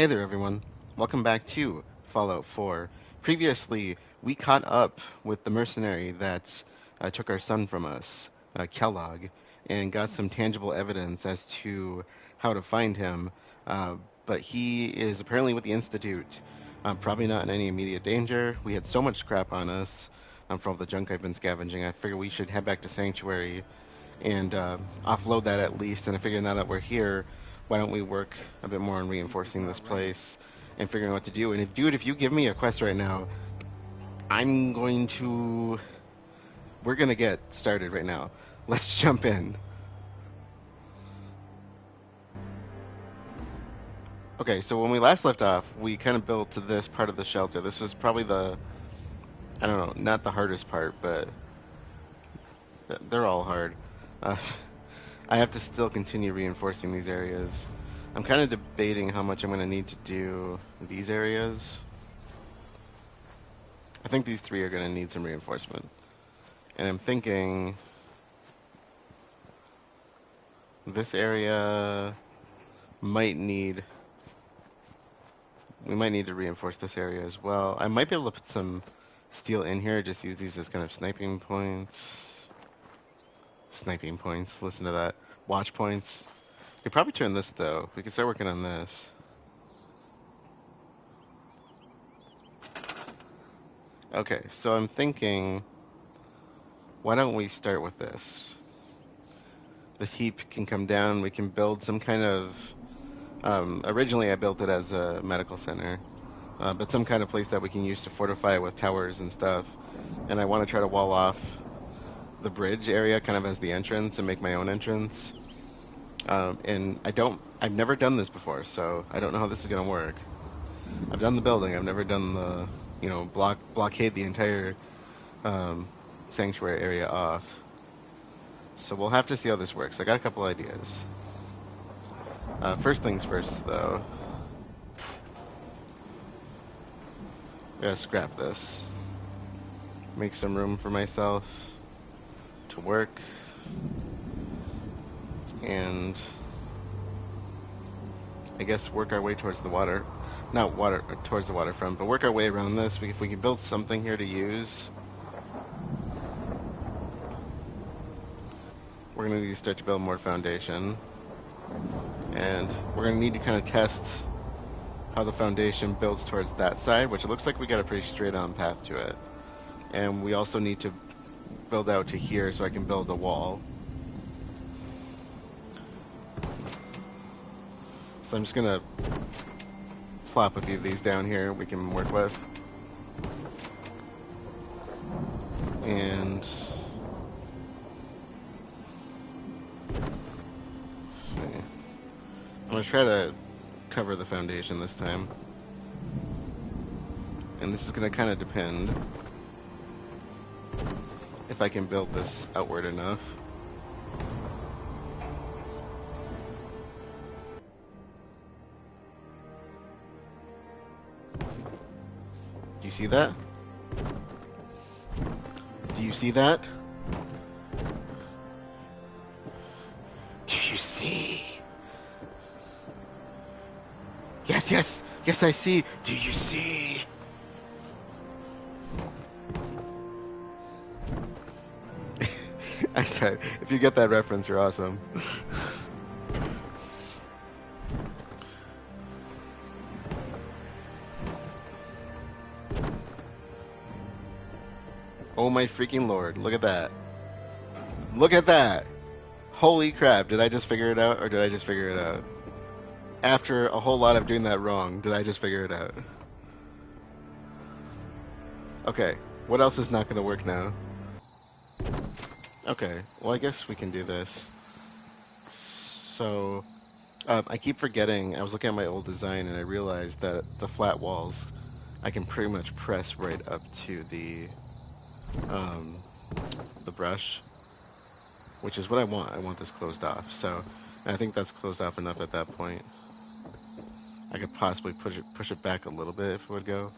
Hey there, everyone. Welcome back to Fallout 4. Previously, we caught up with the mercenary that took our son from us, Kellogg, and got some tangible evidence as to how to find him. Uh, but he is apparently with the Institute, probably not in any immediate danger. We had so much crap on us for all the junk I've been scavenging. I figure we should head back to Sanctuary and offload that at least. And I figured now that we're here, why don't we work a bit more on reinforcing this place and figuring out what to do? And dude, if you give me a quest right now, I'm going to. We're gonna get started right now. Let's jump in. Okay, so when we last left off, we kind of built to this part of the shelter. This was probably the, I don't know, not the hardest part, but they're all hard. Uh, I have to still continue reinforcing these areas. I'm kind of debating how much I'm going to need to do these areas. I think these three are going to need some reinforcement. And I'm thinking this area might need... We might need to reinforce this area as well. I might be able to put some steel in here, just use these as kind of sniping points. Sniping points, listen to that. Watch points. Could probably turn this though. We could start working on this. Okay, so I'm thinking, why don't we start with this? This heap can come down. We can build some kind of. Originally, I built it as a medical center, but some kind of place that we can use to fortify with towers and stuff. And I want to try to wall off the bridge area, kind of as the entrance, and make my own entrance. And I've never done this before, so I don't know how this is gonna work. I've done the building. I've never done the, blockade the entire sanctuary area off. So we'll have to see how this works. I got a couple ideas. First things first, though. Gotta scrap this. Make some room for myself to work. And I guess work our way towards the water. Not water, towards the waterfront, but work our way around this. If we can build something here to use, we're going to need to start to build more foundation. And we're going to need to kind of test how the foundation builds towards that side, which it looks like we got a pretty straight on path to it. And we also need to build out to here so I can build a wall. So I'm just going to plop a few of these down here we can work with. And let's see. I'm going to try to cover the foundation this time. And this is going to kind of depend if I can build this outward enough. Do you see that? Do you see that? Do you see? Yes, yes, yes, I see. Do you see? I'm sorry. If you get that reference, you're awesome. Oh my freaking lord, look at that. Look at that! Holy crap, did I just figure it out, or did I just figure it out? After a whole lot of doing that wrong, did I just figure it out? Okay, what else is not going to work now? Okay, well I guess we can do this. So, I keep forgetting, I was looking at my old design and I realized that the flat walls, I can pretty much press right up to the brush, which is what I want. I want this closed off. So, and I think that's closed off enough at that point. I could possibly push it back a little bit if it would go.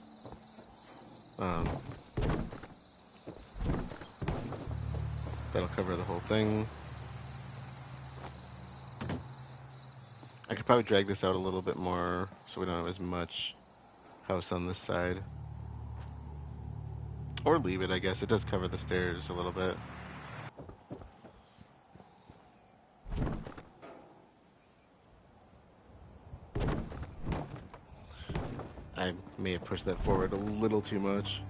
That'll cover the whole thing. I could probably drag this out a little bit more so we don't have as much house on this side. Or leave it, I guess. It does cover the stairs a little bit. I may have pushed that forward a little too much.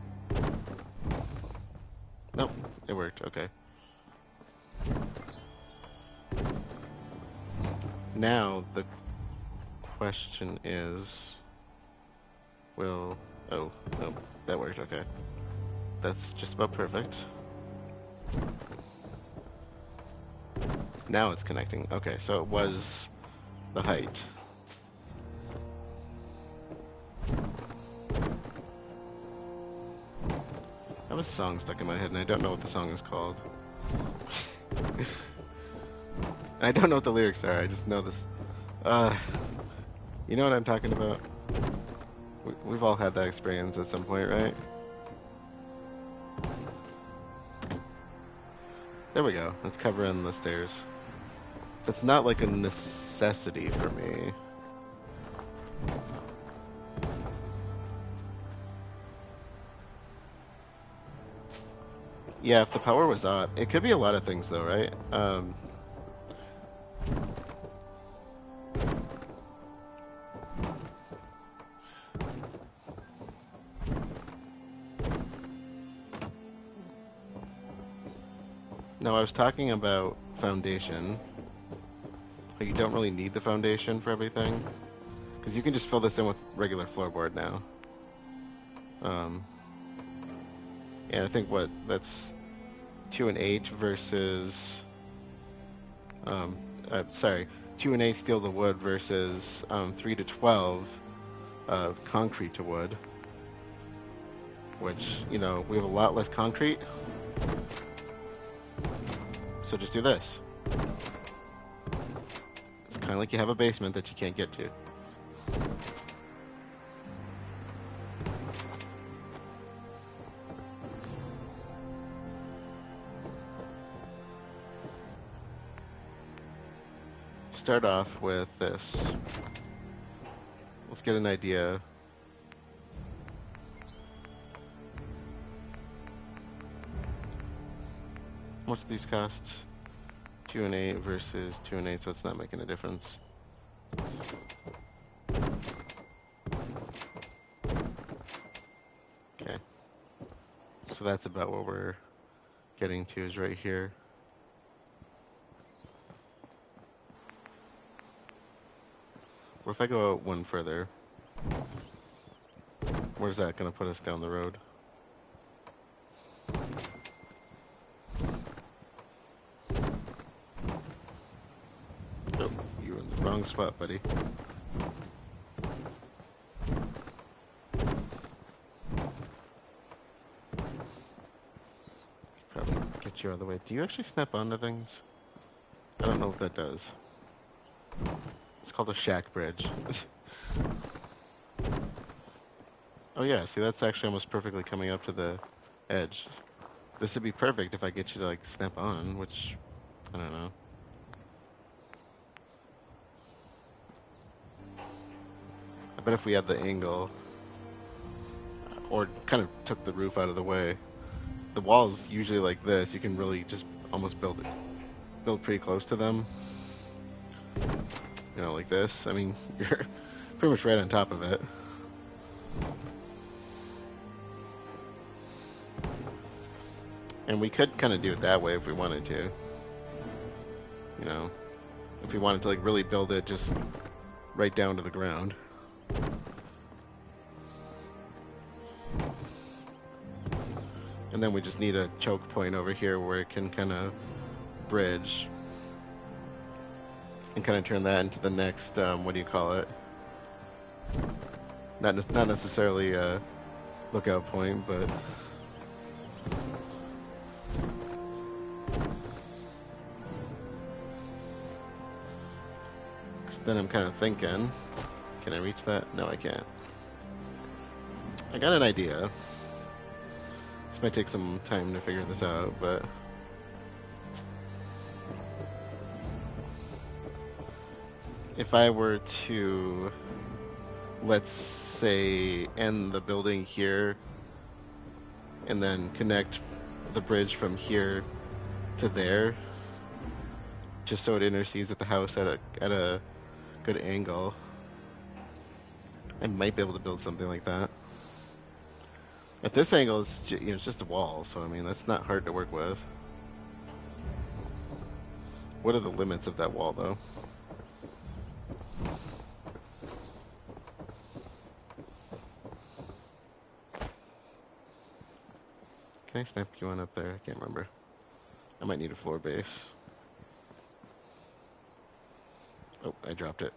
Nope, it worked. Okay. Now the question is, will... Oh, no, that worked. Okay. That's just about perfect. Now it's connecting. Okay, so it was the height. I have a song stuck in my head, and I don't know what the song is called. I don't know what the lyrics are, I just know this. You know what I'm talking about? We've all had that experience at some point, right? There we go. Let's cover in the stairs. That's not like a necessity for me. Yeah, if the power was on, it could be a lot of things though, right? No, I was talking about foundation. Like, you don't really need the foundation for everything, because you can just fill this in with regular floorboard now. And I think that's 2 and 8 versus 2 and 8 steel to wood versus 3 to 12 concrete to wood, which, you know, we have a lot less concrete, so just do this. It's kind of like you have a basement that you can't get to. Start off with this. Let's get an idea. How much do these cost? 2 and 8 versus 2 and 8, so it's not making a difference. Okay. So that's about what we're getting to, is right here. What if I go out one further? Where's that going to put us down the road? Oh, you were in the wrong spot, buddy. Probably get you out of the way. Do you actually snap onto things? I don't know if that does. It's called a shack bridge. Oh yeah, see, that's actually almost perfectly coming up to the edge. This would be perfect if I get you to, like, snap on, which, I don't know. I bet if we had the angle, or kind of took the roof out of the way, the walls usually like this, you can really just almost build pretty close to them. You know, like this. I mean, you're pretty much right on top of it. And we could kind of do it that way if we wanted to. You know, if we wanted to, like, really build it just right down to the ground. And then we just need a choke point over here where it can kind of bridge. And kind of turn that into the next, what do you call it? Not necessarily a lookout point, but... Then I'm kind of thinking, can I reach that? No, I can't. I got an idea. This might take some time to figure this out, but... if I were to, let's say, end the building here and then connect the bridge from here to there, just so it intercedes at the house at a good angle, I might be able to build something like that. At this angle, it's just a wall, so I mean that's not hard to work with. What are the limits of that wall, though? Can I snap you on up there? I can't remember. I might need a floor base. Oh, I dropped it.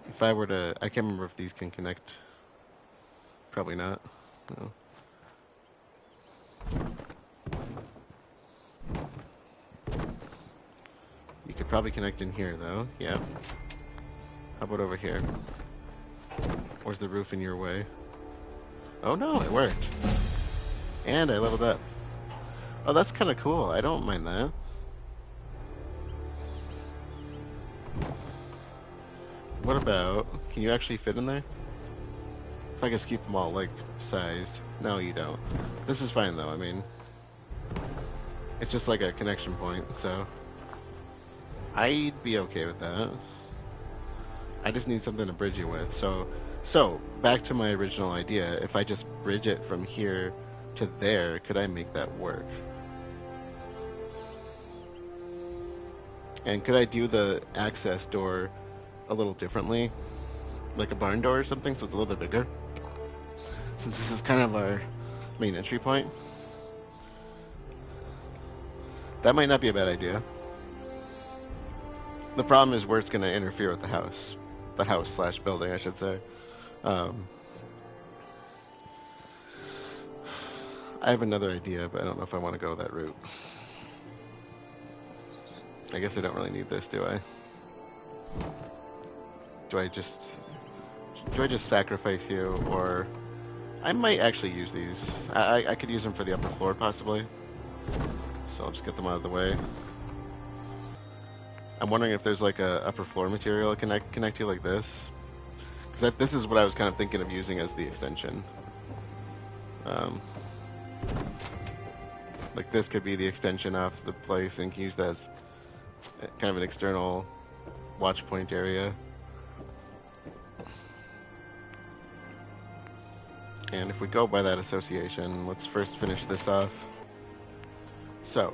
If I were to... I can't remember if these can connect. Probably not. No. You could probably connect in here, though. Yeah. How about over here? Or is the roof in your way? Oh no, it worked. And I leveled up. Oh, that's kind of cool. I don't mind that. What about... Can you actually fit in there? If I just keep them all, like, sized. No, you don't. This is fine, though. I mean... It's just like a connection point, so... I'd be okay with that. I just need something to bridge it with. So, back to my original idea. If I just bridge it from here to there, could I make that work? And could I do the access door a little differently? Like a barn door or something, so it's a little bit bigger? Since this is kind of our main entry point. That might not be a bad idea. The problem is where it's going to interfere with the house. The house slash building, I should say. I have another idea, but I don't know if I want to go that route. I guess I don't really need this, do I? Do I just sacrifice you, or... I might actually use these. I could use them for the upper floor, possibly. So I'll just get them out of the way. I'm wondering if there's like a upper floor material connect to like this. Because this is what I was kind of thinking of using as the extension. Like this could be the extension off the place and can use that as kind of an external watch point area. And if we go by that association, let's first finish this off. So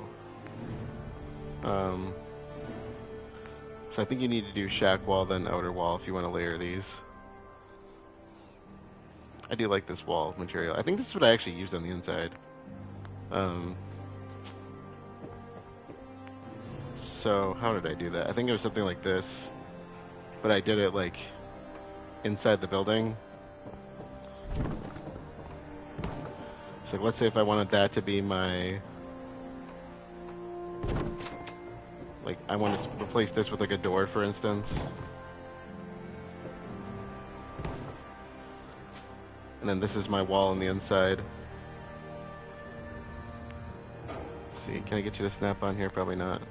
I think you need to do shack wall, then outer wall if you want to layer these. I do like this wall material. I think this is what I actually used on the inside. So how did I do that? I think it was something like this, but I did it like inside the building. So let's say if I wanted that to be my... Like, I want to replace this with like a door, for instance. And then this is my wall on the inside. Let's see, can I get you to snap on here? Probably not.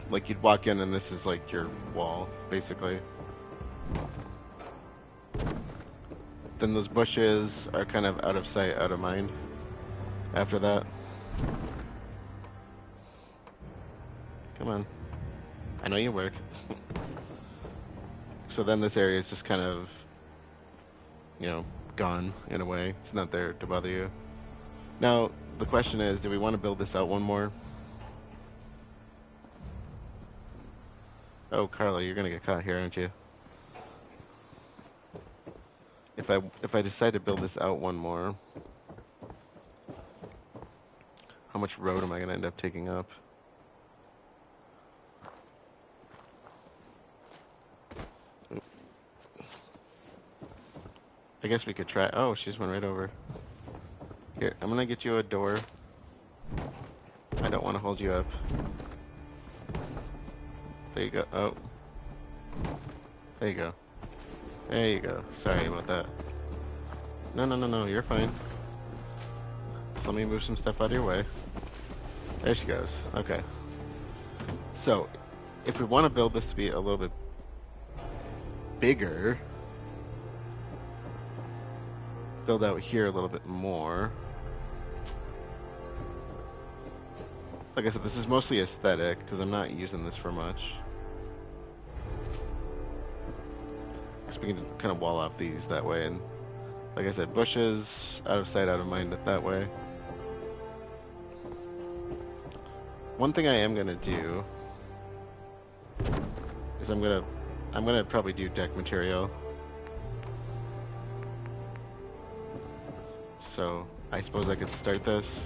Like you'd walk in and this is like your wall, basically. Then those bushes are kind of out of sight, out of mind after that. Come on. I know you work. So then this area is just kind of, you know, gone in a way. It's not there to bother you. Now, the question is, do we want to build this out one more? Oh, Carla, you're going to get caught here, aren't you? If I decide to build this out one more, how much road am I going to end up taking up? I guess we could try... Oh, she just went right over. Here, I'm gonna get you a door. I don't want to hold you up. There you go. Oh. There you go. There you go. Sorry about that. No, you're fine. Just let me move some stuff out of your way. There she goes. Okay. So, if we want to build this to be a little bit bigger, build out here a little bit more. Like I said, this is mostly aesthetic because I'm not using this for much. Because we can kind of wall off these that way, and like I said, bushes, out of sight, out of mind that way. One thing I am gonna do is I'm gonna probably do deck material. So I suppose I could start this.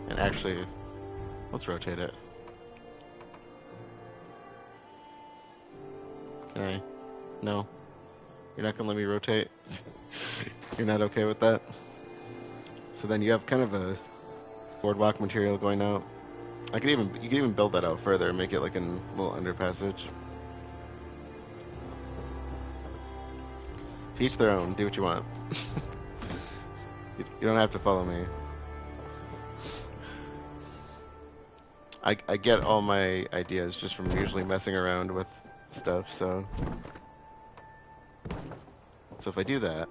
And actually, let's rotate it. Can I? No. You're not gonna let me rotate? You're not okay with that? So then you have kind of a boardwalk material going out. You could even build that out further and make it like a little underpassage. To each their own. Do what you want. You don't have to follow me. I get all my ideas just from usually messing around with stuff, so if I do that,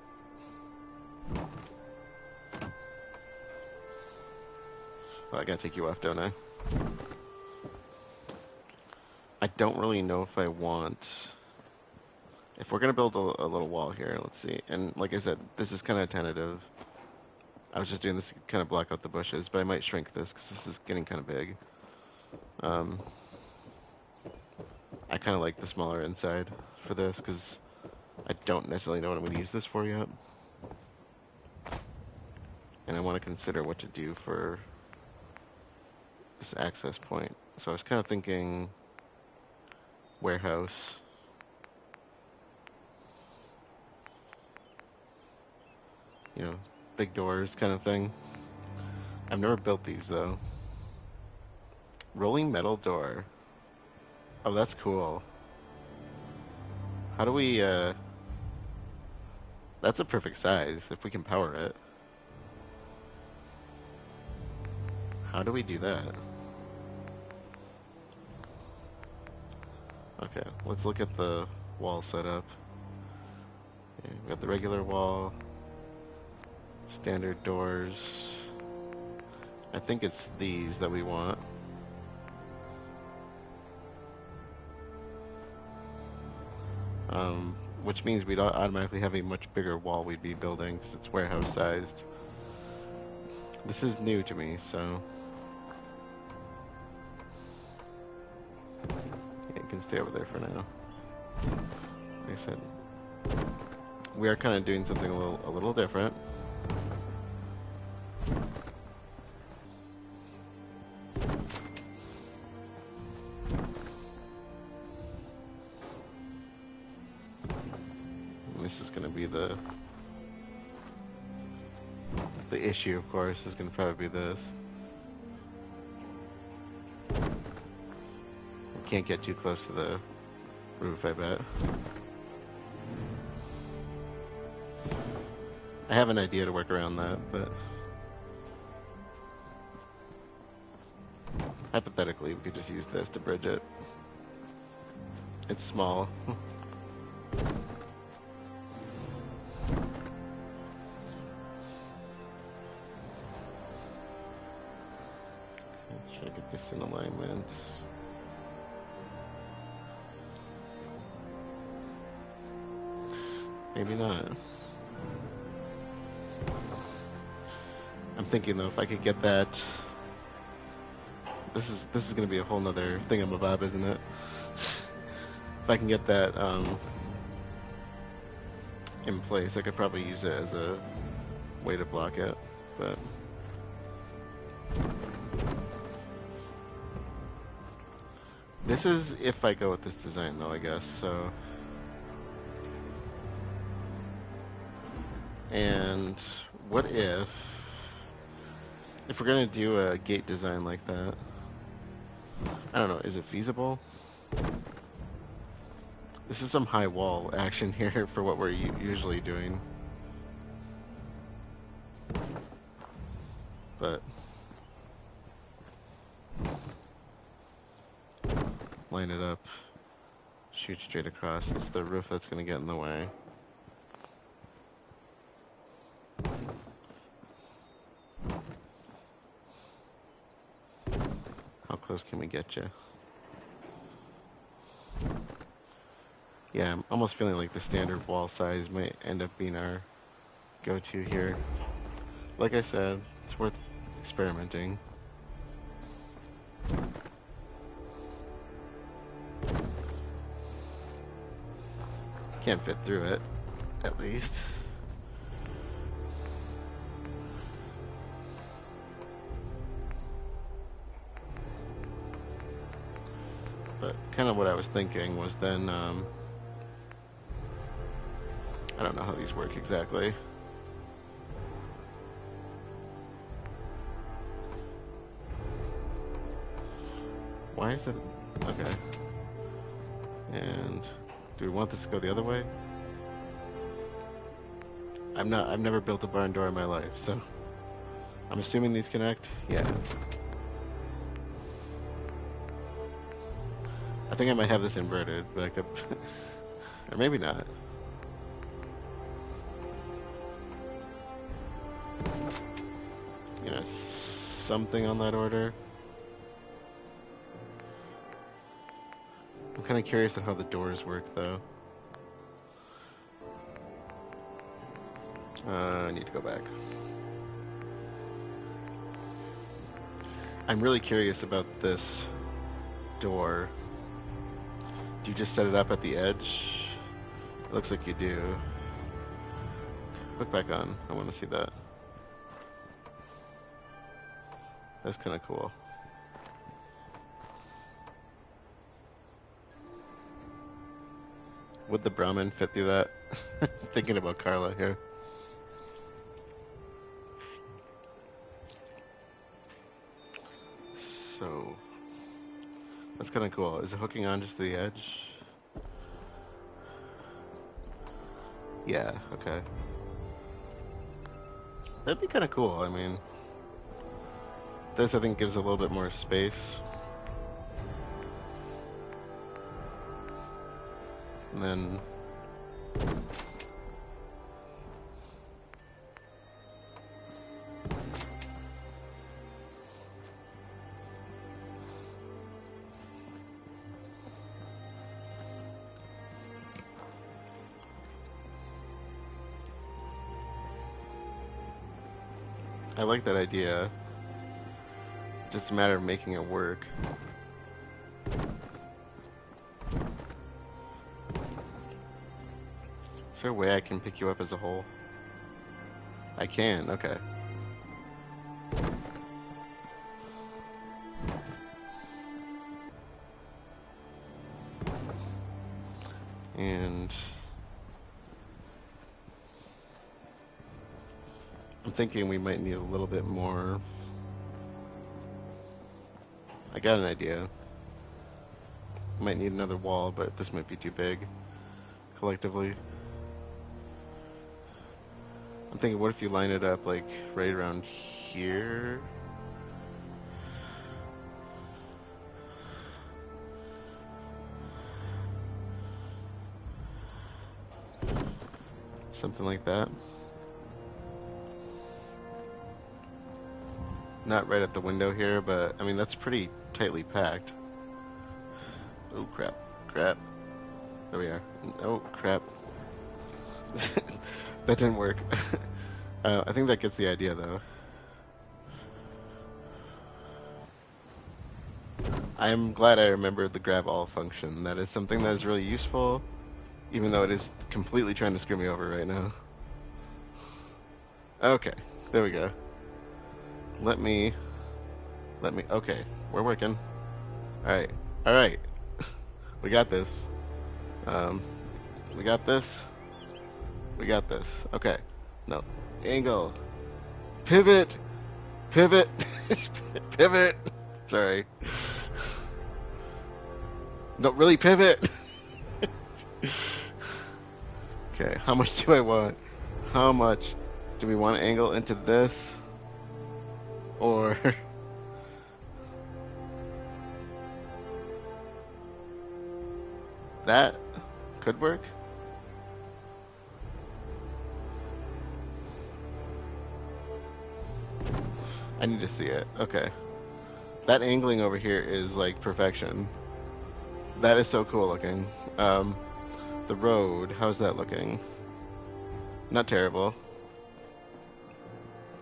well, I gotta take you off, don't I? I don't really know if I want... If we're gonna build a little wall here, let's see. And like I said, this is kind of tentative. I was just doing this to kind of block out the bushes, but I might shrink this because this is getting kind of big. I kind of like the smaller inside for this because I don't necessarily know what I'm going to use this for yet. And I want to consider what to do for this access point. So I was kind of thinking warehouse. You know, big doors kind of thing. I've never built these though. Rolling metal door. Oh, that's cool. How do we, that's a perfect size if we can power it. How do we do that? Okay, let's look at the wall setup. Okay, we got the regular wall. Standard doors. I think it's these that we want. Which means we'd automatically have a much bigger wall we'd be building because it's warehouse sized. This is new to me, so yeah, you can stay over there for now. Like I said, we are kind of doing something a little different. This is going to be the issue, of course, is going to probably be this. We can't get too close to the roof, I bet. I have an idea to work around that, but hypothetically, we could just use this to bridge it. It's small. Try to get this in alignment. Maybe not. I'm thinking though, if I could get that, this is going to be a whole nother thingamabob, isn't it? If I can get that in place, I could probably use it as a way to block it, but this is if I go with this design though, I guess, so. And what if we're gonna do a gate design like that, I don't know, is it feasible? This is some high wall action here for what we're usually doing. But line it up, shoot straight across. It's the roof that's going to get in the way. How close can we get you? Yeah, I'm almost feeling like the standard wall size might end up being our go-to here. Like I said, it's worth experimenting. Can't fit through it, at least. But kind of what I was thinking was then, I don't know how these work exactly. Why is it? Okay. And do we want this to go the other way? I've never built a barn door in my life, so I'm assuming these connect. Yeah. I think I might have this inverted, but I could, or maybe not. You know, something on that order. I'm kind of curious of how the doors work, though. I need to go back. I'm really curious about this door. Do you just set it up at the edge? It looks like you do. Hook back on. I want to see that. That's kind of cool. Would the Brahmin fit through that? Thinking about Carla here. So that's kind of cool. Is it hooking on just to the edge? Yeah, okay. That'd be kind of cool. I mean, this I think gives a little bit more space. And then I like that idea. Just a matter of making it work. Is there a way I can pick you up as a whole? I can, okay. And I'm thinking we might need a little bit more. I got an idea. Might need another wall, but this might be too big collectively. I'm thinking, what if you line it up like right around here? Something like that. Not right at the window here, but I mean that's pretty tightly packed. Oh crap, crap. There we are. Oh crap. That didn't work. I think that gets the idea though. I'm glad I remembered the grab all function. That is something that is really useful, even though it is completely trying to screw me over right now. Okay, there we go. Let me, okay, we're working. Alright, alright. We got this. We got this. We got this. Okay. No. Angle. Pivot. Pivot. Pivot. Sorry. No, really pivot. Okay, how much do I want? How much do we want to angle into this? Or That could work. I need to see it. Okay. That angling over here is like perfection. That is so cool looking. The road, how's that looking? Not terrible.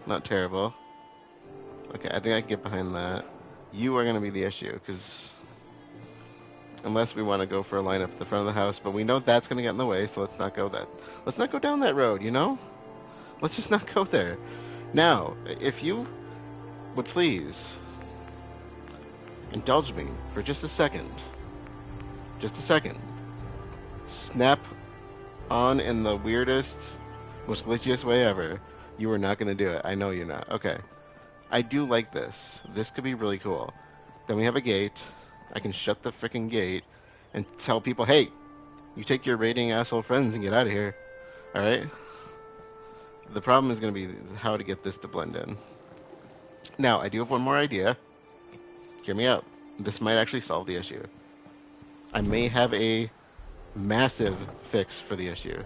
Not terrible. Okay, I think I can get behind that. You are going to be the issue, because unless we want to go for a lineup at the front of the house, but we know that's going to get in the way, so let's not go that. Let's not go down that road, you know? Let's just not go there. Now, if you would please indulge me for just a second. Just a second. Snap on in the weirdest, most glitchiest way ever. You are not going to do it. I know you're not. Okay. I do like this. This could be really cool. Then we have a gate. I can shut the freaking gate and tell people, hey, you take your raiding asshole friends and get out of here. Alright? The problem is going to be how to get this to blend in. Now, I do have one more idea. Hear me out. This might actually solve the issue. I may have a massive fix for the issue.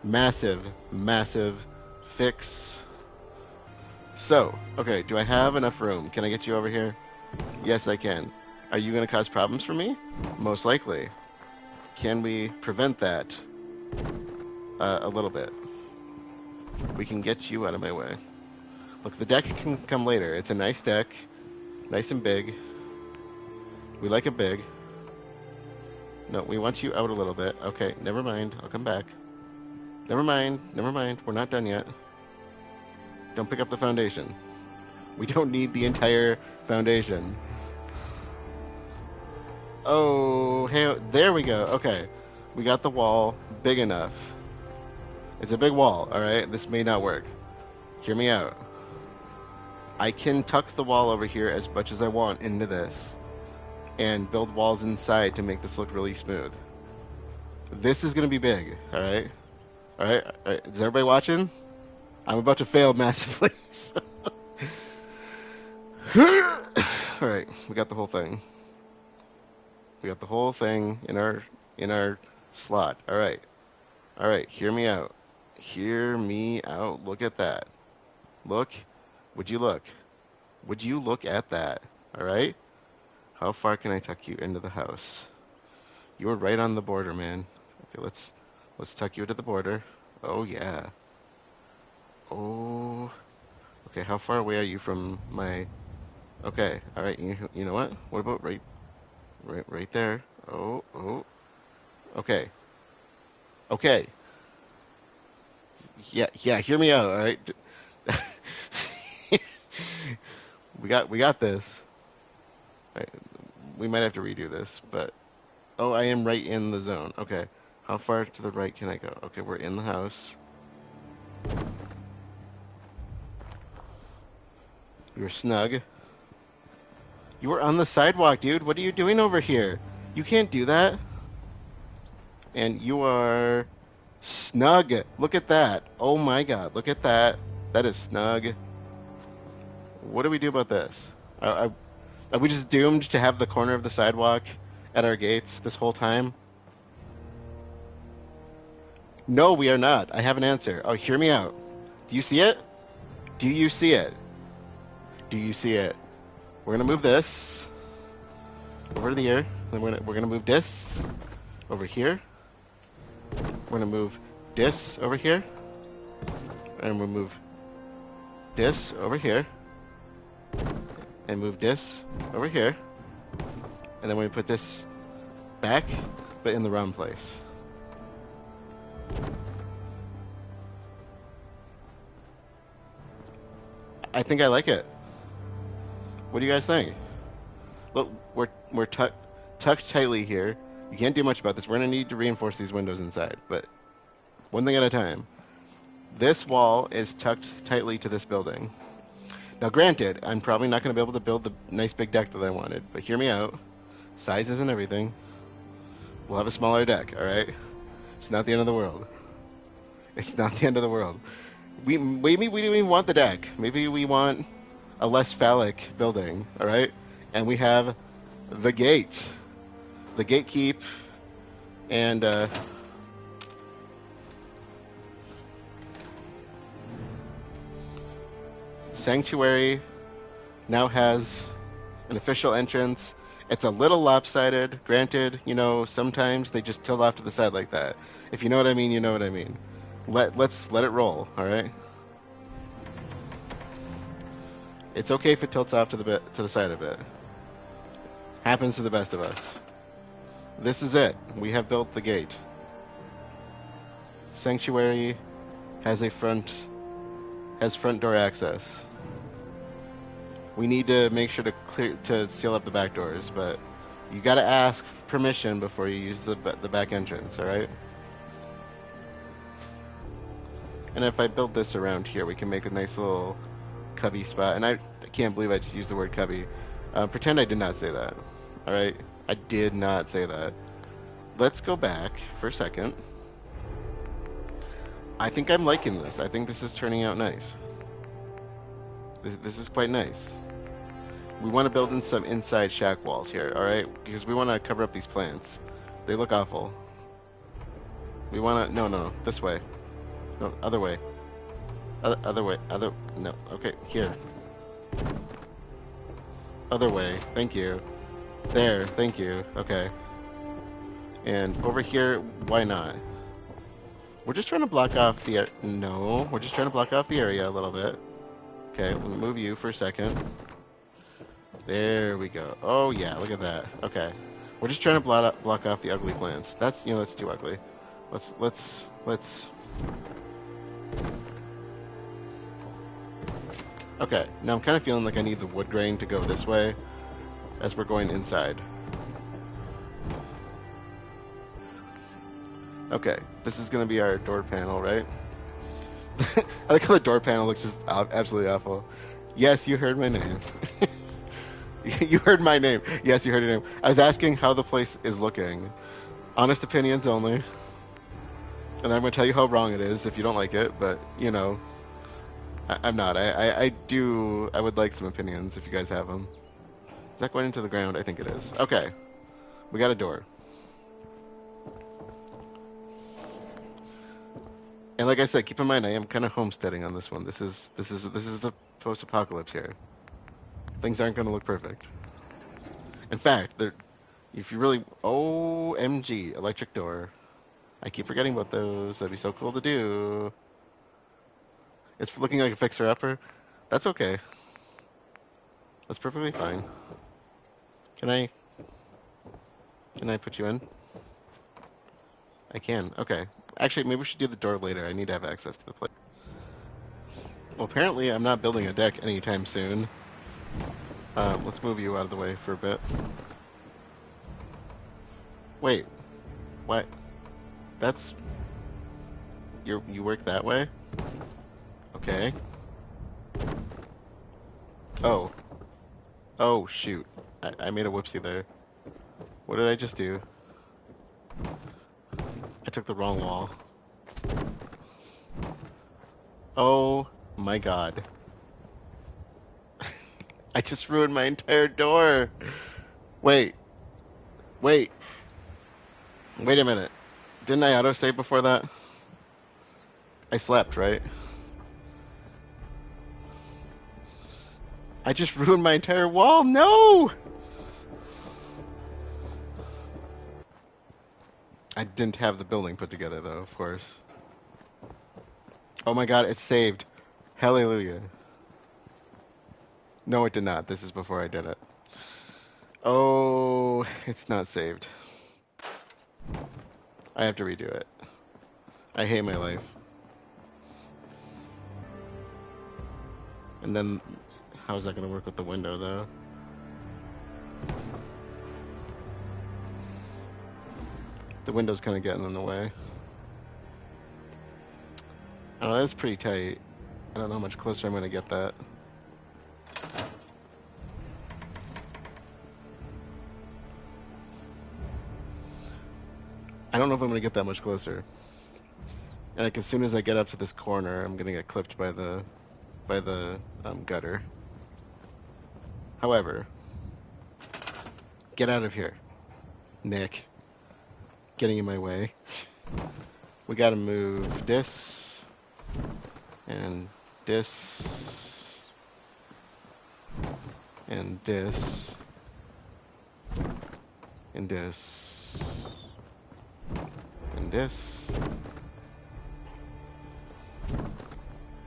Massive, massive fix. So, okay, do I have enough room? Can I get you over here? Yes, I can. Are you going to cause problems for me? Most likely. Can we prevent that? A little bit. We can get you out of my way. Look, the deck can come later. It's a nice deck. Nice and big. We like it big. No, we want you out a little bit. Okay, never mind. I'll come back. Never mind. Never mind. We're not done yet. Don't pick up the foundation. We don't need the entire foundation. Oh, hey, there we go. Okay. We got the wall big enough. It's a big wall, alright? This may not work. Hear me out. I can tuck the wall over here as much as I want into this and build walls inside to make this look really smooth. This is going to be big, alright? Alright? Is everybody watching? I'm about to fail massively. Alright, we got the whole thing. We got the whole thing in our slot. Alright. Alright, hear me out. Hear me out. Look at that. Look. Would you look? Would you look at that? Alright? How far can I tuck you into the house? You're right on the border, man. Okay, let's tuck you into the border. Oh yeah. Oh. Okay, how far away are you from my... Okay, alright, you know what? What about right there? Oh. Okay. Okay. Yeah, hear me out, alright? We got this. Right, we might have to redo this, but... Oh, I am right in the zone. Okay. How far to the right can I go? Okay, we're in the house. You're snug. You were on the sidewalk, dude. What are you doing over here? You can't do that. And you are snug. Look at that. Oh my god, look at that. That is snug. What do we do about this? Are we just doomed to have the corner of the sidewalk at our gates this whole time? No, we are not. I have an answer. Oh, hear me out. Do you see it? Do you see it? Do you see it? We're gonna move this over to here. Then we're gonna move this over here. We're gonna move this over here, and we'll move this over here, and move this over here, and then we put this back, but in the wrong place. I think I like it. What do you guys think? Look, we're tucked tightly here. You can't do much about this. We're going to need to reinforce these windows inside, but one thing at a time. This wall is tucked tightly to this building. Now, granted, I'm probably not going to be able to build the nice big deck that I wanted, but hear me out. Size isn't everything. We'll have a smaller deck, alright? It's not the end of the world. It's not the end of the world. Maybe we don't even want the deck. Maybe we want a less phallic building, alright? And we have the gate. the gatekeep, and Sanctuary now has an official entrance. It's a little lopsided, granted, you know, sometimes they just tilt off to the side like that. If you know what I mean, you know what I mean. Let's let it roll, alright? It's okay if it tilts off to the side a bit. Happens to the best of us. This is it. We have built the gate. Sanctuary has front door access. We need to make sure to seal up the back doors, but you got to ask permission before you use the back entrance, all right? And if I build this around here, we can make a nice little cubby spot. And I can't believe I just used the word cubby. Pretend I did not say that, all right? I did not say that. Let's go back for a second. I think I'm liking this. I think this is turning out nice. This is quite nice. We want to build in some inside shack walls here, alright? Because we want to cover up these plants. They look awful. We want to... No, this way. No, other way. Other way. No, okay, here. Other way, thank you. There, thank you, okay. And over here, why not? We're just trying to block off the... No, we're just trying to block off the area a little bit. Okay, let me move you for a second. There we go. Oh yeah, look at that. Okay. We're just trying to block off the ugly plants. That's, you know, that's too ugly. Let's... Okay, now I'm kind of feeling like I need the wood grain to go this way as we're going inside. Okay, this is going to be our door panel, right? I like how the door panel looks just absolutely awful. Yes, you heard my name. You heard my name. Yes, you heard your name. I was asking how the place is looking. Honest opinions only. And I'm going to tell you how wrong it is if you don't like it, but, you know, I'm not. I would like some opinions if you guys have them. Is that going into the ground? I think it is. Okay. We got a door. And like I said, keep in mind I am kind of homesteading on this one. This is the post-apocalypse here. Things aren't going to look perfect. In fact, if you really... OMG, electric door. I keep forgetting about those. That'd be so cool to do. It's looking like a fixer-upper. That's okay. That's perfectly fine. Can I put you in? I can. Okay. Actually, maybe we should do the door later. I need to have access to the place. Well, apparently I'm not building a deck anytime soon. Let's move you out of the way for a bit. Wait. What? That's... You work that way? Okay. Oh. Oh, shoot. I made a whoopsie there. What did I just do? I took the wrong wall. Oh my god. I just ruined my entire door. Wait. Wait a minute. Didn't I autosave before that? I slept, right? I just ruined my entire wall. No! I didn't have the building put together, though, of course. Oh my god, it's saved. Hallelujah. No, it did not. This is before I did it. Oh, it's not saved. I have to redo it. I hate my life. And then, how's that going to work with the window, though? The window's kind of getting in the way. Oh, that's pretty tight. I don't know how much closer I'm going to get that. I don't know if I'm going to get that much closer. And like as soon as I get up to this corner, I'm going to get clipped by the gutter. However, get out of here. Nick, getting in my way. We gotta move this and this and this and this and this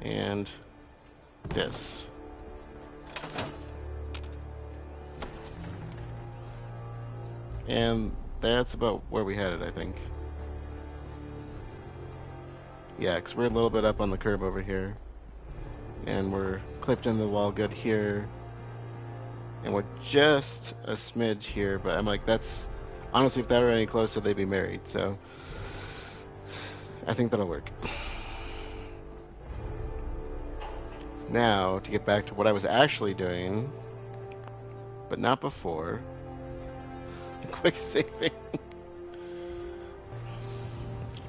and this. And that's about where we had it, I think. Yeah, because we're a little bit up on the curb over here. And we're clipped into the wall good here. And we're just a smidge here, but I'm like, that's... Honestly, if that were any closer, they'd be married, so... I think that'll work. Now, to get back to what I was actually doing, but not before. Quick saving.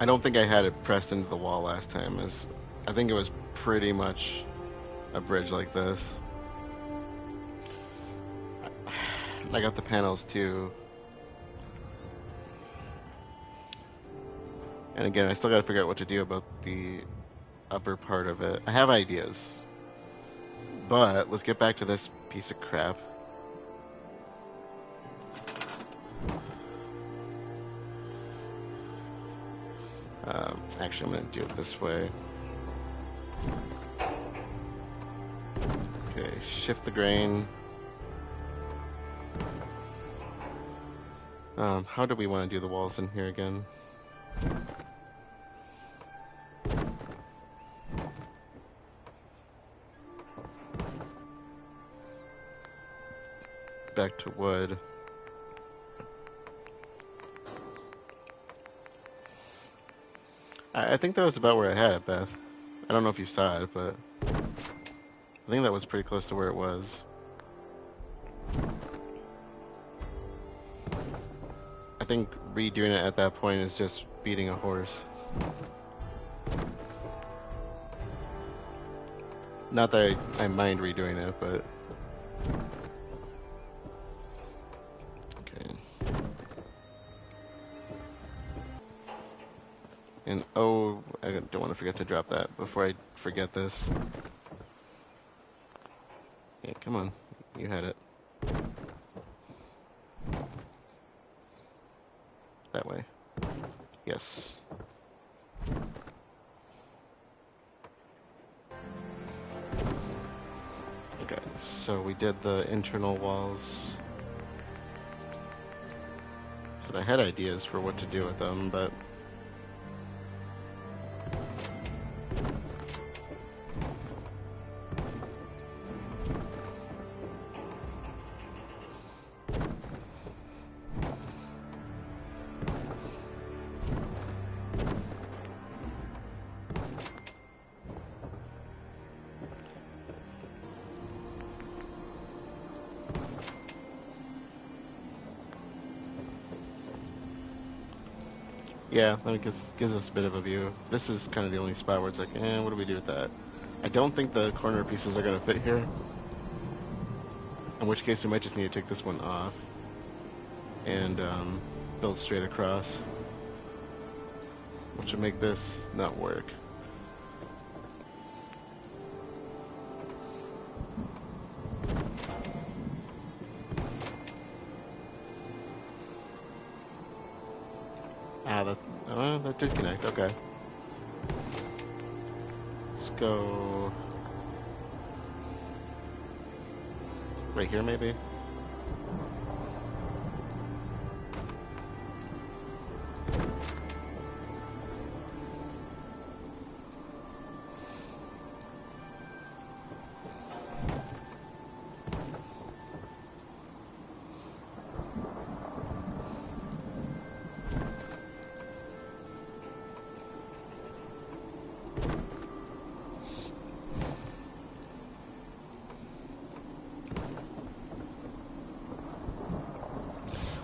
I don't think I had it pressed into the wall last time. I think it was pretty much a bridge like this. I got the panels too. And again, I still gotta figure out what to do about the upper part of it. I have ideas. But let's get back to this piece of crap. Actually, I'm going to do it this way. Okay, shift the grain. How do we want to do the walls in here again? Back to wood. I think that was about where I had it, Beth. I don't know if you saw it, but I think that was pretty close to where it was. I think redoing it at that point is just beating a horse. Not that I mind redoing it, but... And oh, I don't want to forget to drop that before I forget this. Yeah, come on. You had it. That way. Yes. Okay, so we did the internal walls. So I had ideas for what to do with them, but... Yeah, that gives us a bit of a view. This is kind of the only spot where it's like, what do we do with that? I don't think the corner pieces are going to fit here. In which case we might just need to take this one off and build straight across, which would make this not work. That did connect, okay. Let's go... right here, maybe?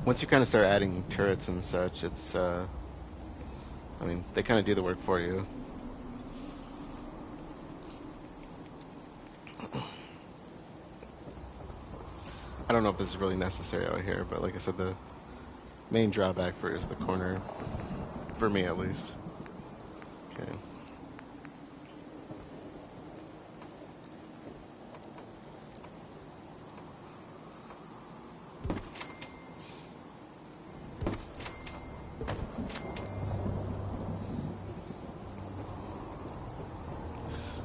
Once you kind of start adding turrets and such, it's, I mean, they kind of do the work for you. I don't know if this is really necessary out here, but like I said, Main drawback for is the corner, for me at least. Okay.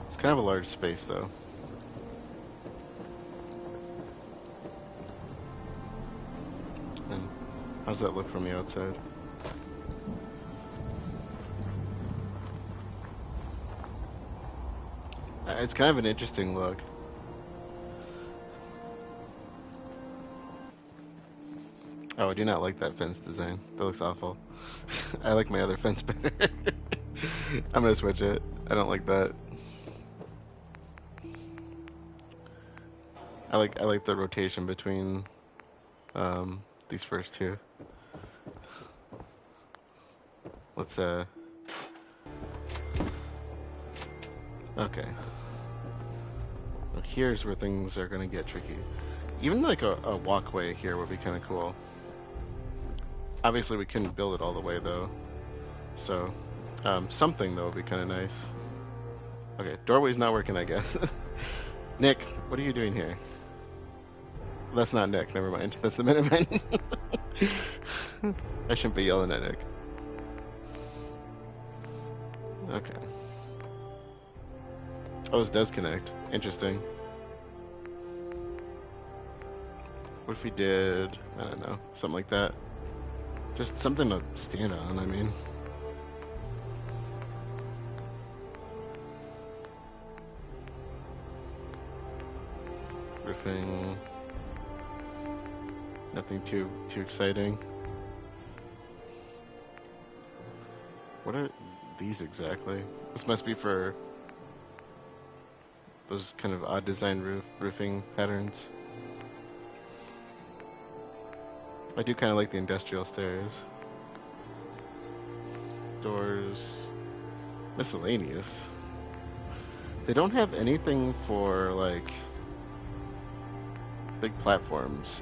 It's kind of a large space though. And how's that look from the outside? It's kind of an interesting look. Oh, I do not like that fence design. That looks awful. I like my other fence better. I'm gonna switch it. I don't like that. I like the rotation between these first two. Let's okay. Well, here's where things are gonna get tricky. Even like a walkway here would be kind of cool. Obviously we couldn't build it all the way though. So something though would be kind of nice. Okay, doorway's not working, I guess. Nick, what are you doing here? That's not Nick, never mind. That's the Minutemen. I shouldn't be yelling at Nick. Okay. Oh, this does connect. Interesting. What if we did, I don't know, something like that? Just something to stand on, I mean. Roofing. Nothing too exciting. What are these exactly? This must be for those kind of odd design roofing patterns. I do kind of like the industrial stairs. Doors. Miscellaneous. They don't have anything for like big platforms.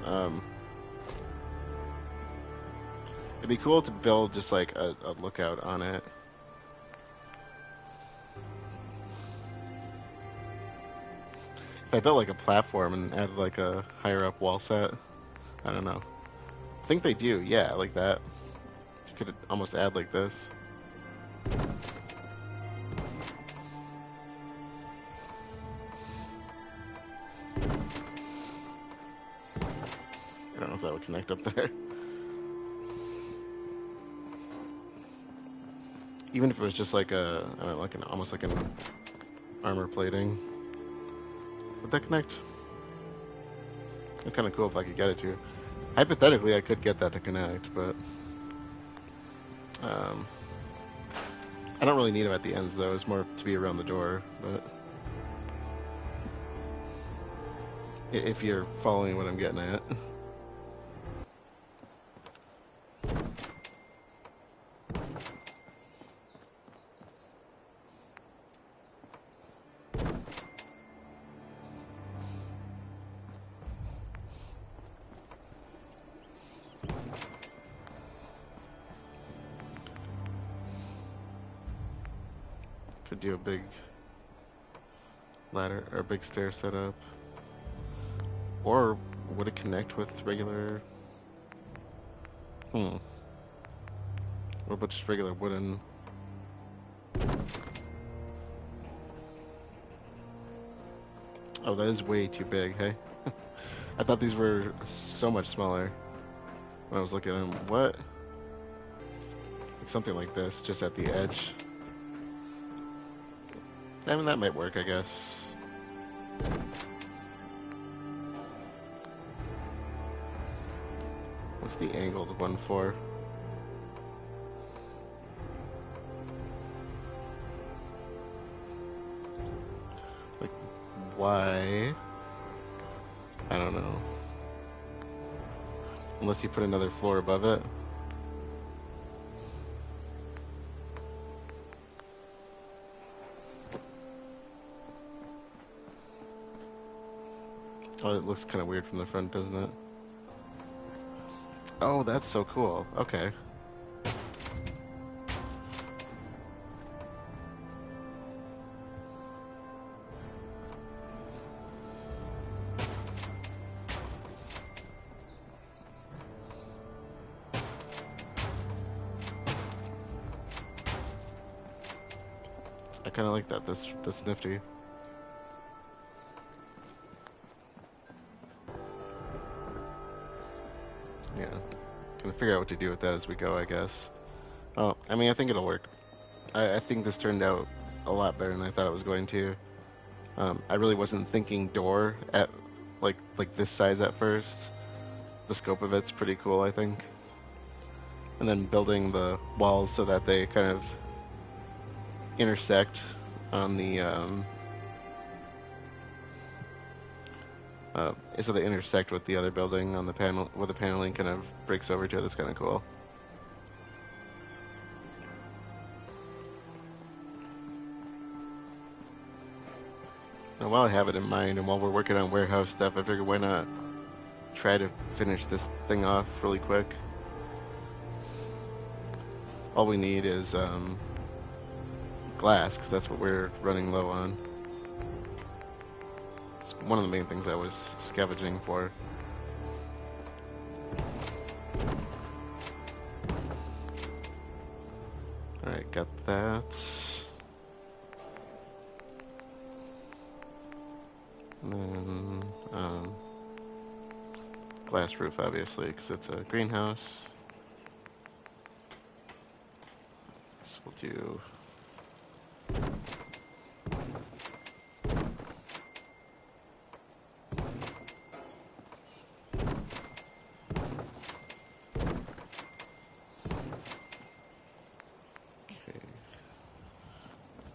It'd be cool to build just like a lookout on it. If I built like a platform and added like a higher up wall set, I don't know. I think they do, yeah, like that. You could almost add like this. I don't know if that would connect up there. Even if it was just like a, I don't know, like almost like an armor plating. Would that connect? It'd be kind of cool if I could get it to. Hypothetically, I could get that to connect, but I don't really need them at the ends though. It's more to be around the door, but if you're following what I'm getting at. Could do a big ladder or a big stair setup. Or would it connect with regular? What about just regular wooden? Oh, that is way too big, hey? I thought these were so much smaller when I was looking at them. What? Like something like this, just at the edge. I mean, that might work, I guess. What's the angled one for? Like, why? I don't know. Unless you put another floor above it. Oh, it looks kind of weird from the front, doesn't it? Oh, that's so cool. Okay. I kind of like that. That's nifty. Yeah. Gonna figure out what to do with that as we go, I guess. Oh, I mean, I think it'll work. I think this turned out a lot better than I thought it was going to. I really wasn't thinking door at like this size at first. The scope of it's pretty cool, I think. And then building the walls so that they kind of intersect on the so they intersect with the other building on the panel, where the paneling kind of breaks over to it. That's kind of cool. Now, while I have it in mind, and while we're working on warehouse stuff, I figured why not try to finish this thing off really quick. All we need is glass, because that's what we're running low on. It's one of the main things I was scavenging for. Alright, got that. And then glass roof, obviously, because it's a greenhouse. So we'll do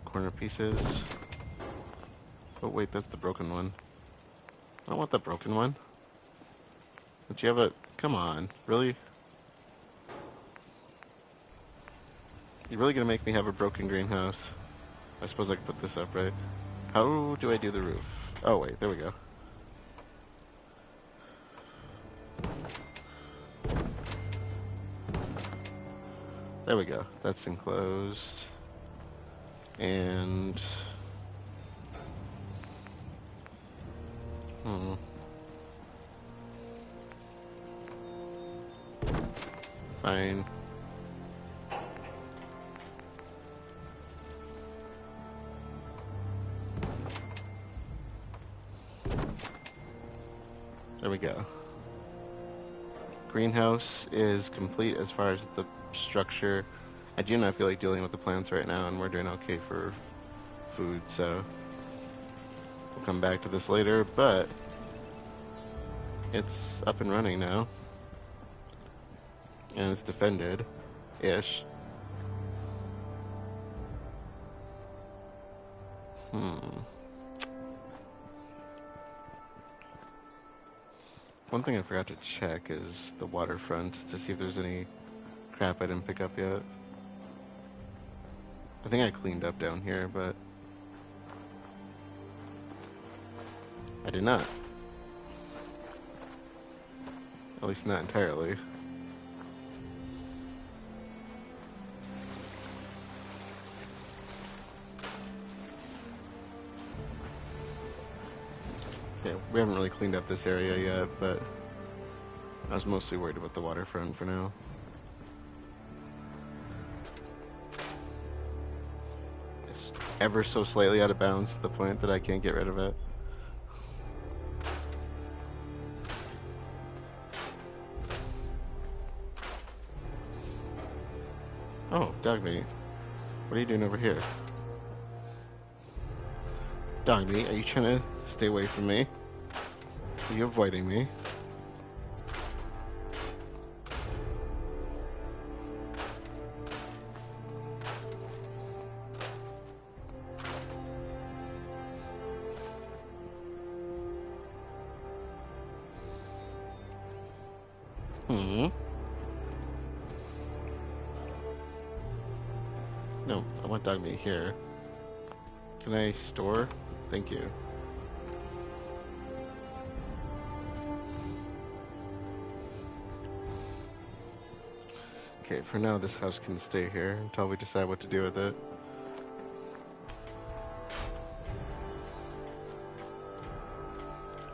corner pieces. Oh wait, that's the broken one. I don't want the broken one. Don't you have a... Come on, really? You're really gonna make me have a broken greenhouse? I suppose I could put this up, right? How do I do the roof? Oh wait, there we go. There we go. That's enclosed. And... Fine. There we go. Greenhouse is complete as far as the structure. I do not feel like dealing with the plants right now, and we're doing okay for food, so we'll come back to this later, but it's up and running now. And it's defended-ish. One thing I forgot to check is the waterfront to see if there's any crap I didn't pick up yet. I think I cleaned up down here, but I did not. At least not entirely. Yeah, we haven't really cleaned up this area yet, but I was mostly worried about the waterfront for now. It's ever so slightly out of bounds to the point that I can't get rid of it. Oh, dog meat. What are you doing over here? Dog meat, are you trying to stay away from me? Are you avoiding me? No, I want dog meat here. Can I store? Thank you. Okay, for now this house can stay here until we decide what to do with it.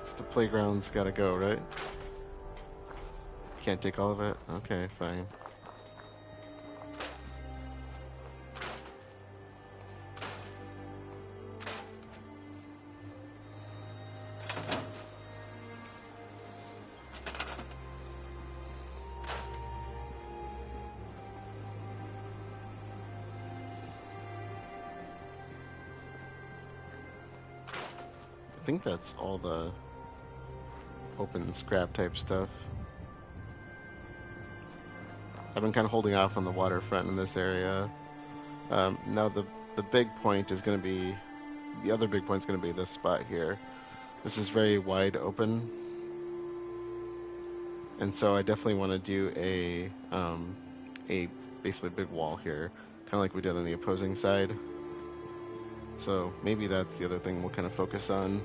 So the playground's gotta go, right? Can't take all of it? Okay, fine. I think that's all the open scrap type stuff. I've been kind of holding off on the waterfront in this area. Now the big point is going to be, the other big point is going to be this spot here. This is very wide open, and so I definitely want to do a basically big wall here, kind of like we did on the opposing side. So maybe that's the other thing we'll kind of focus on.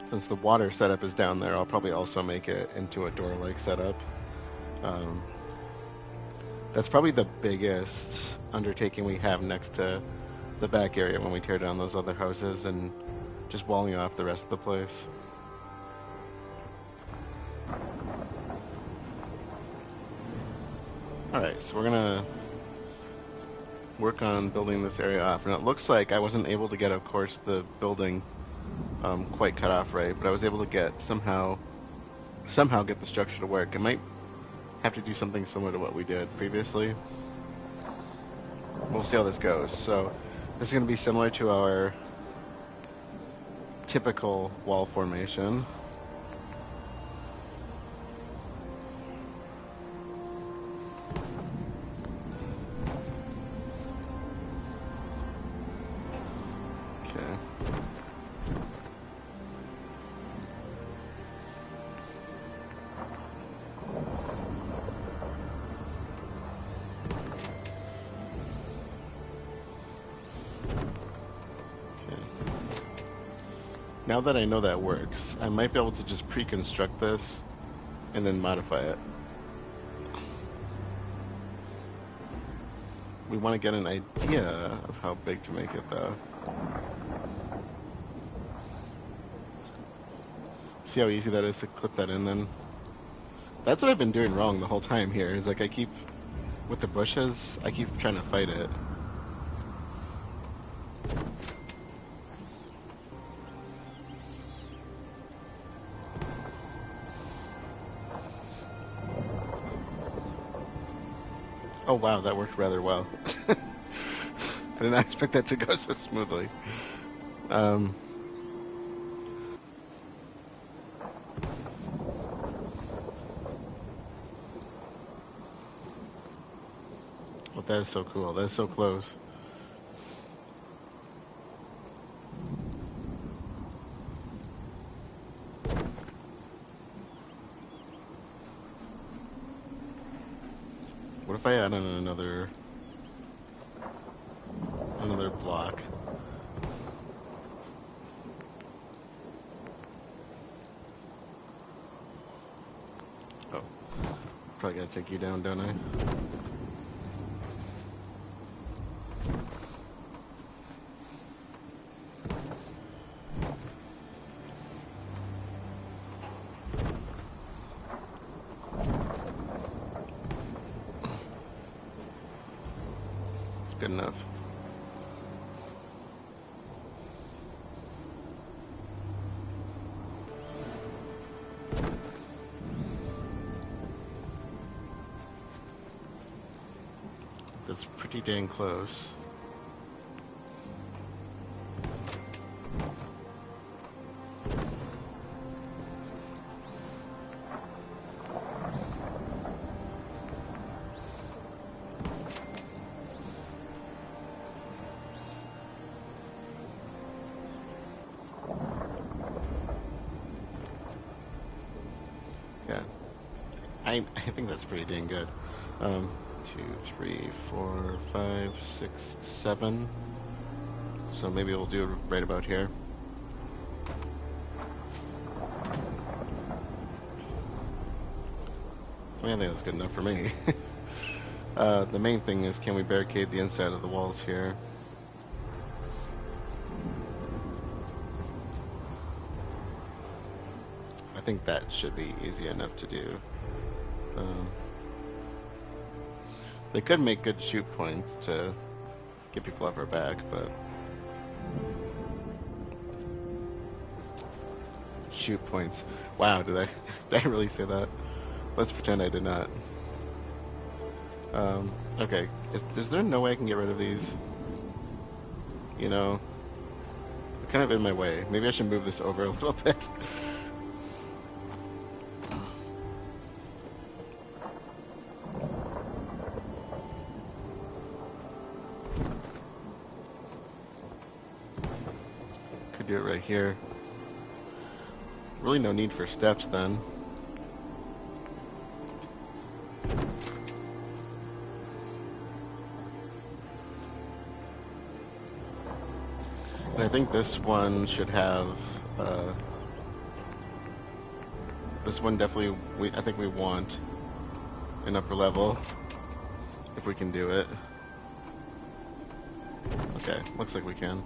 Since the water setup is down there, I'll probably also make it into a door-like setup. That's probably the biggest undertaking we have next to the back area when we tear down those other houses and just walling off the rest of the place. Alright, so we're gonna work on building this area off. And it looks like I wasn't able to get, of course, the building quite cut off right, but I was able to get somehow get the structure to work. I might have to do something similar to what we did previously. We'll see how this goes. So this is going to be similar to our typical wall formation. Now that I know that works, I might be able to just pre-construct this and then modify it. We want to get an idea of how big to make it, though. See how easy that is to clip that in then? That's what I've been doing wrong the whole time here, is like I keep, with the bushes, I keep trying to fight it. Oh wow, that worked rather well. I did not expect that to go so smoothly. Well, that is so cool. That is so close. What if I add in another block? Oh, probably gotta take you down, don't I? Good enough. That's pretty dang close. Yeah, I think that's pretty dang good. 2, 3, 4, 5, 6, 7. So maybe we'll do it right about here. I think that's good enough for me. The main thing is, can we barricade the inside of the walls here? I think that should be easy enough to do. They could make good shoot points to get people off our back, but... Shoot points. Wow, did I really say that? Let's pretend I did not. Okay. Is there no way I can get rid of these? You know, they're kind of in my way. Maybe I should move this over a little bit. Could do it right here. Really no need for steps then. And I think this one should have, this one definitely, I think we want an upper level, if we can do it. Okay, looks like we can.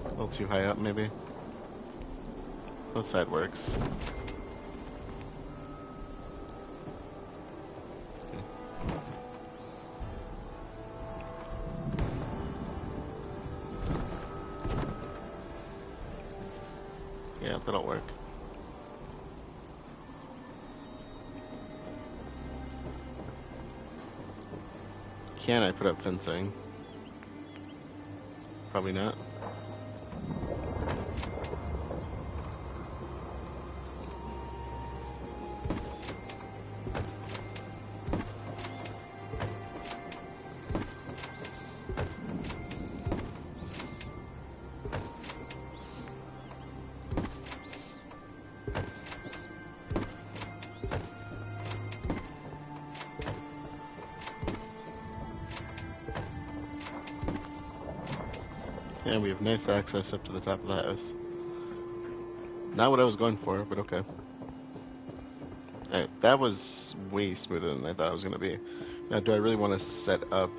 A little too high up, maybe. Both side works. Okay. Yeah, that'll work. Can I put up fencing? Probably not. And we have nice access up to the top of the house. Not what I was going for, but okay. Alright, that was way smoother than I thought it was going to be. Now, do I really want to set up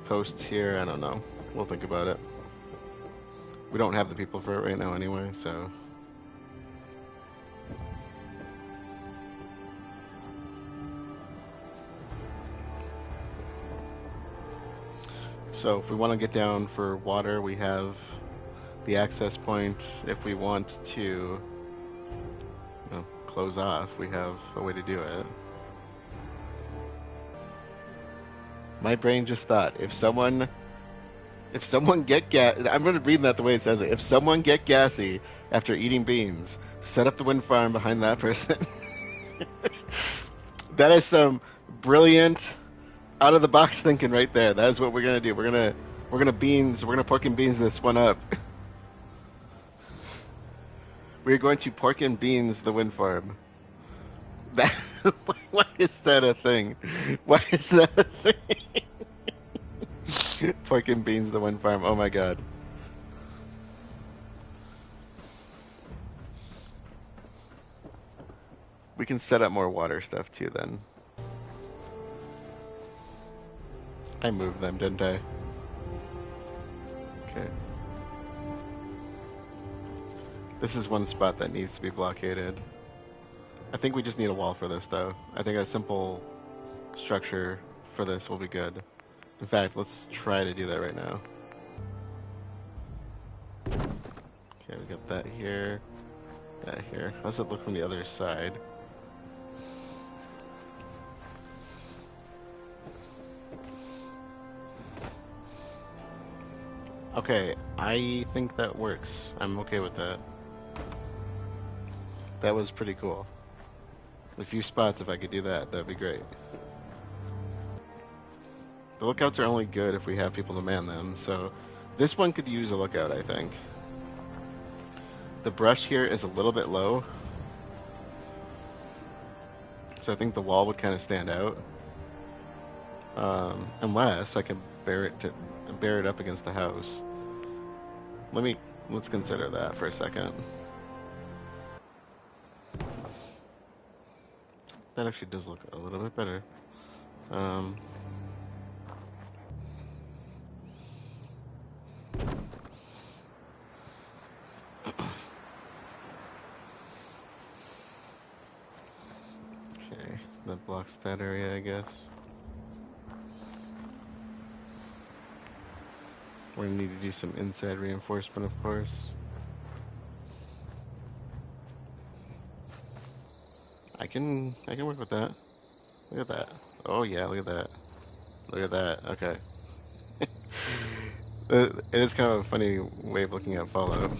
posts here? I don't know. We'll think about it. We don't have the people for it right now anyway, so... So if we want to get down for water, we have the access point. If we want to, you know, close off, we have a way to do it. My brain just thought, if someone get I'm going to read that the way it says it. If someone get gassy after eating beans, set up the wind farm behind that person. That is some brilliant, out of the box thinking right there. That is what we're gonna do. We're gonna pork and beans this one up. We're going to pork and beans the wind farm. That why is that a thing? Why is that a thing? Pork and beans the wind farm. Oh my god. We can set up more water stuff too then. I moved them, didn't I? Okay. This is one spot that needs to be blockaded. I think we just need a wall for this, though. I think a simple structure for this will be good. In fact, let's try to do that right now. Okay, we got that here. That here. How does it look from the other side? Okay, I think that works. I'm okay with that. That was pretty cool. A few spots, if I could do that, that'd be great. The lookouts are only good if we have people to man them, so this one could use a lookout, I think. The brush here is a little bit low, So I think the wall would kind of stand out. Unless I can bear it up against the house. Let's consider that for a second. That actually does look a little bit better. Okay, that blocks that area, I guess. We're gonna need to do some inside reinforcement, of course. I can work with that. Look at that. Oh yeah, look at that. Look at that. Okay. It is kind of a funny way of looking at Fallout.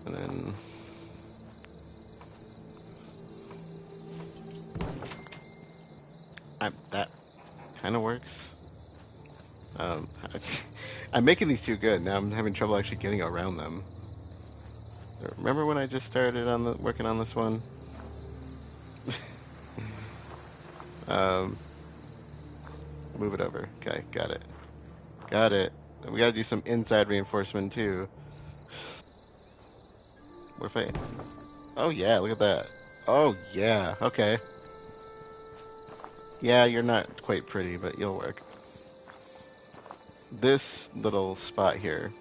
And then that kind of works. I'm making these too good. Now I'm having trouble actually getting around them. Remember when I just started working on this one? Move it over. Okay, got it. Got it. And we gotta do some inside reinforcement too. What if I... Oh yeah, look at that. Oh yeah, okay. Yeah, you're not quite pretty, but you'll work. This little spot here.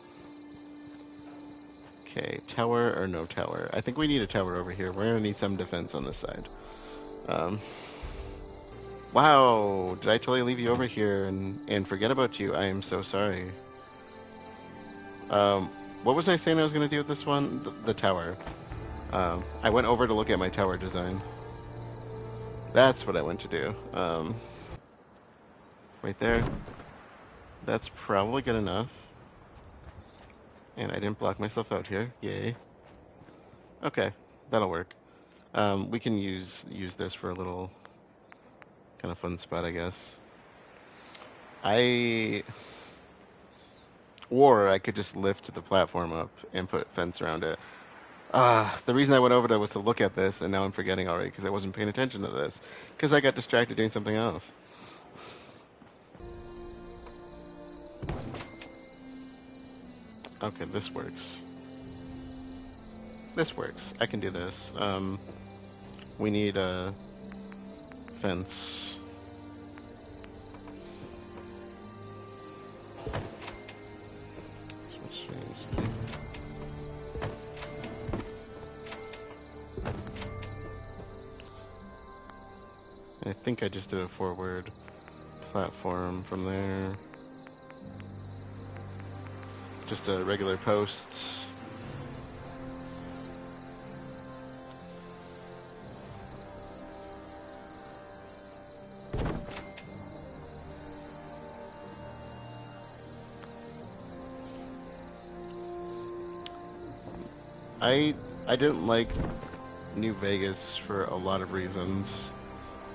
Okay, tower or no tower? I think we need a tower over here. We're gonna need some defense on this side. Wow, did I totally leave you over here and forget about you? I am so sorry. What was I saying I was gonna do with this one? The tower. I went over to look at my tower design. That's what I went to do. Right there. That's probably good enough. And I didn't block myself out here. Yay. Okay, that'll work. We can use this for a little kind of fun spot, I guess. Or I could just lift the platform up and put fence around it. The reason I went over there was to look at this, and now I'm forgetting already because I wasn't paying attention to this. Because I got distracted doing something else. Okay, this works. This works. I can do this. We need a fence. I think I just did a forward platform from there. Just a regular post. I didn't like New Vegas for a lot of reasons.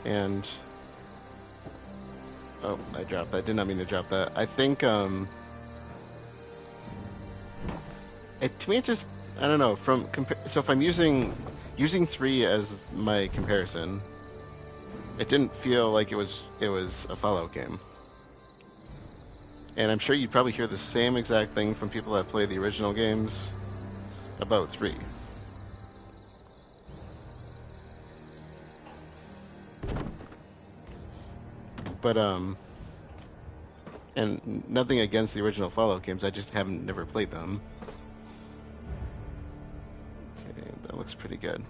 And oh, I dropped that. I did not mean to drop that. I think to me it just, I don't know, so if I'm using 3 as my comparison, it didn't feel like it was a Fallout game. And I'm sure you'd probably hear the same exact thing from people that play the original games about 3. But and nothing against the original Fallout games, I just never played them. Okay, that looks pretty good.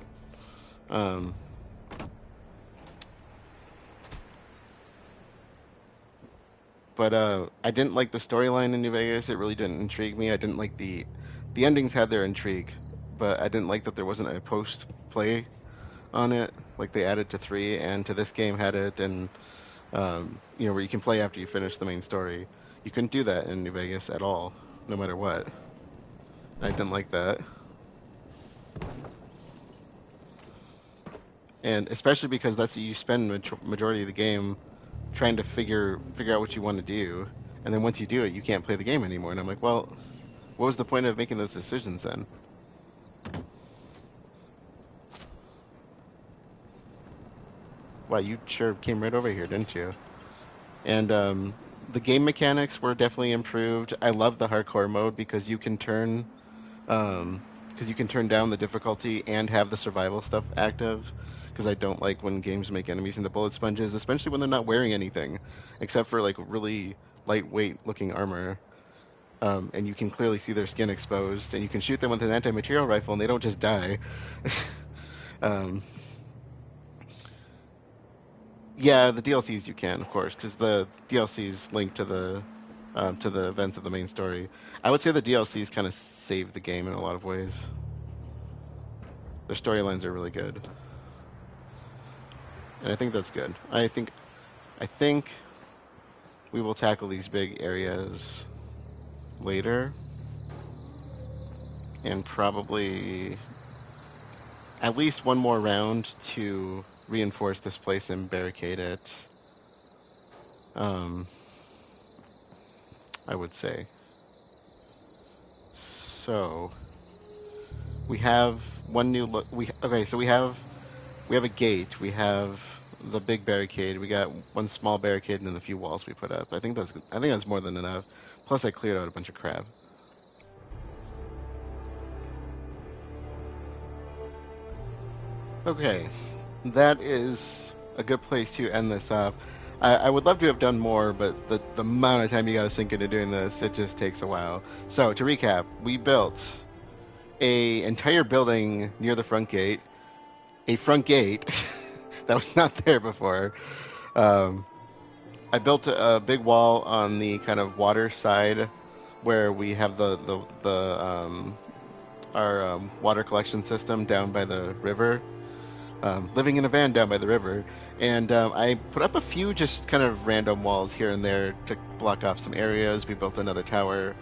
But I didn't like the storyline in New Vegas. It really didn't intrigue me. I didn't like the endings had their intrigue, but I didn't like that there wasn't a post play on it like they added to 3, and to this game had it, and you know, where you can play after you finish the main story. You couldn't do that in New Vegas at all, no matter what. I didn't like that. And especially because that's you spend majority of the game trying to figure out what you want to do, and then once you do it, you can't play the game anymore. And I'm like, well, what was the point of making those decisions then? Wow, you sure came right over here, didn't you? And the game mechanics were definitely improved. I love the hardcore mode um, because you can turn down the difficulty and have the survival stuff active. Because I don't like when games make enemies into bullet sponges, especially when they're not wearing anything, except for like really lightweight looking armor. And you can clearly see their skin exposed, and you can shoot them with an anti-material rifle, and they don't just die. um, yeah, the DLCs you can, of course, because the DLCs link to the events of the main story. I would say the DLCs kind of save the game in a lot of ways. Their storylines are really good, and I think that's good. I think we will tackle these big areas later, and probably at least one more round to reinforce this place and barricade it. Um, I would say. So we have one new look. So we have a gate. We have the big barricade. We got one small barricade and then a few walls we put up. I think that's more than enough. Plus, I cleared out a bunch of crap. Okay, that is a good place to end this up. I would love to have done more, but the amount of time you got to sink into doing this, it just takes a while. So to recap, we built a entire building near the front gate, a front gate that was not there before. Um, I built a big wall on the kind of water side where we have the our water collection system down by the river. Living in a van down by the river, and I put up a few just kind of random walls here and there to block off some areas. We built another tower.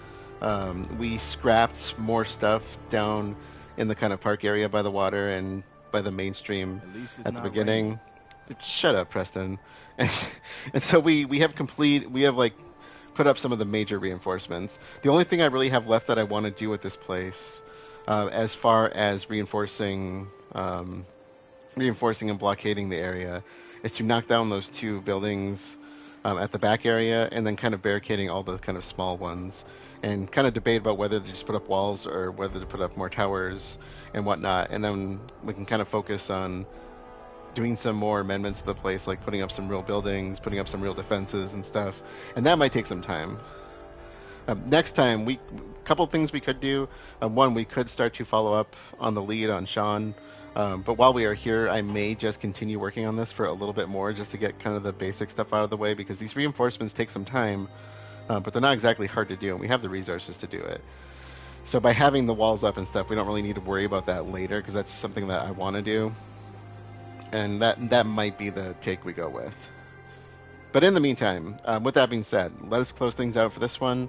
We scrapped more stuff down in the kind of park area by the water and by the mainstream At least it's at the not beginning. raining. Shut up, Preston. And, and so we have like put up some of the major reinforcements. The only thing I really have left that I want to do with this place, as far as reinforcing and blockading the area, is to knock down those two buildings at the back area and then kind of barricading all the kind of small ones and kind of debate about whether to just put up walls or whether to put up more towers and whatnot. And then we can kind of focus on doing some more amendments to the place, like putting up some real buildings, putting up some real defenses and stuff. And that might take some time. Next time, couple things we could do. One, we could start to follow up on the lead on Sean. But while we are here, I may just continue working on this for a little bit more, just to get kind of the basic stuff out of the way, because these reinforcements take some time, but they're not exactly hard to do, and we have the resources to do it. So by having the walls up and stuff, we don't really need to worry about that later, because that's something that I want to do, and that might be the take we go with. But in the meantime, with that being said, let us close things out for this one.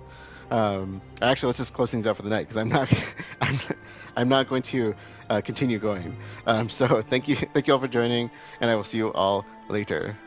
Actually, let's just close things out for the night, because I'm, I'm not going to continue going. So thank you all for joining, and I will see you all later.